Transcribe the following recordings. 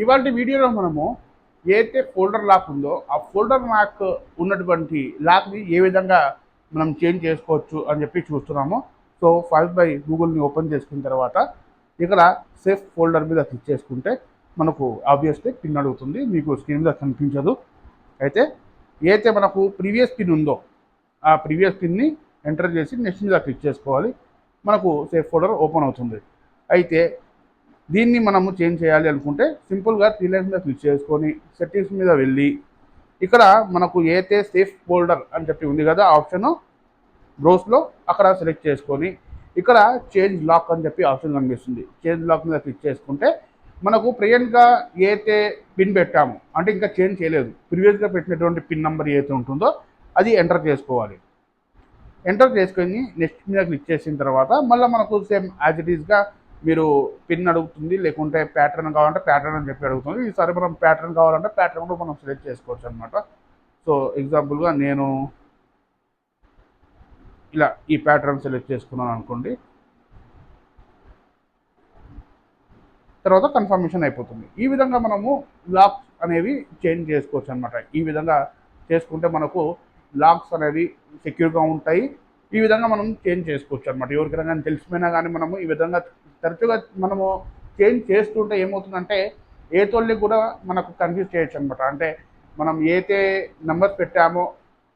ఇవాళ వీడియోలో మనము ఏదైతే ఫోల్డర్ లాక్ ఉందో ఆ ఫోల్డర్ లాక్ ఉన్నటువంటి లాక్ని ఏ విధంగా మనం చేంజ్ చేసుకోవచ్చు అని చెప్పి చూస్తున్నాము. సో ఫైల్స్ బై గూగుల్ని ఓపెన్ చేసుకున్న తర్వాత ఇక్కడ సేఫ్ ఫోల్డర్ మీద క్లిక్ చేసుకుంటే మనకు ఆబ్వియస్లీ పిన్ అడుగుతుంది, మీకు స్క్రీన్ మీద కనిపించదు. అయితే ఏదైతే మనకు ప్రీవియస్ పిన్ ఉందో ఆ ప్రీవియస్ పిన్ని ఎంటర్ చేసి నెక్స్ట్ మీద క్లిక్ చేసుకోవాలి. మనకు సేఫ్ ఫోల్డర్ ఓపెన్ అవుతుంది. అయితే దీన్ని మనము చేంజ్ చేయాలి అనుకుంటే సింపుల్గా త్రీ లైన్స్ మీద క్లిక్ చేసుకొని సెట్టింగ్స్ మీద వెళ్ళి ఇక్కడ మనకు ఏదైతే సేఫ్ ఫోల్డర్ అని చెప్పి ఉంది కదా ఆప్షన్ బ్రౌజ్లో, అక్కడ సెలెక్ట్ చేసుకొని ఇక్కడ చేంజ్ లాక్ అని చెప్పి ఆప్షన్ కనిపిస్తుంది. చేంజ్ లాక్ మీద క్లిక్ చేసుకుంటే మనకు ప్రెజెంట్గా ఏదైతే పిన్ పెట్టామో అంటే ఇంకా చేంజ్ చేయలేదు, ప్రీవియస్గా పెట్టినటువంటి పిన్ నెంబర్ ఏదైతే ఉంటుందో అది ఎంటర్ చేసుకోవాలి. ఎంటర్ చేసుకొని నెక్స్ట్ మీద క్లిక్ చేసిన తర్వాత మళ్ళీ మనకు సేమ్ యాజ్ ఇట్ ఈస్గా మీరు పిన్ అడుగుతుంది, లేకుంటే ప్యాటర్న్ కావాలంటే ప్యాటర్న్ అని చెప్పి అడుగుతుంది. ఈసారి మనం ప్యాటర్న్ కావాలంటే ప్యాటర్న్ కూడా మనం సెలెక్ట్ చేసుకోవచ్చు అనమాట. సో ఎగ్జాంపుల్గా నేను ఇలా ఈ ప్యాటర్న్ సెలెక్ట్ చేసుకున్నాను అనుకోండి, తర్వాత కన్ఫర్మేషన్ అయిపోతుంది. ఈ విధంగా మనము లాక్స్ అనేవి చేంజ్ చేసుకోవచ్చు అనమాట. ఈ విధంగా చేసుకుంటే మనకు లాక్స్ అనేవి సెక్యూర్గా ఉంటాయి. ఈ విధంగా మనం చేంజ్ చేసుకోవచ్చు అనమాట. ఎవరికైనా కానీ తెలిసిపోయినా కానీ మనము ఈ విధంగా తరచుగా మనము చేంజ్ చేస్తుంటే ఏమవుతుందంటే ఏ తోళ్ళకి కూడా మనకు కన్ఫ్యూజ్ చేయొచ్చు అనమాట. అంటే మనం ఏదైతే నెంబర్స్ పెట్టామో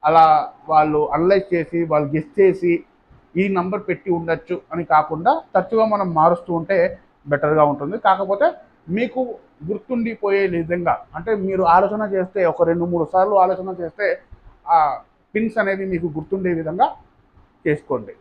అలా వాళ్ళు అనలైజ్ చేసి వాళ్ళు గెస్ చేసి ఈ నంబర్ పెట్టి ఉండొచ్చు అని కాకుండా తరచుగా మనం మారుస్తూ ఉంటే బెటర్గా ఉంటుంది. కాకపోతే మీకు గుర్తుండిపోయే విధంగా అంటే మీరు ఆలోచన చేస్తే ఒక 2-3 సార్లు ఆలోచన చేస్తే ఆ పిన్స్ అనేవి మీకు గుర్తుండే విధంగా చేసుకోండి.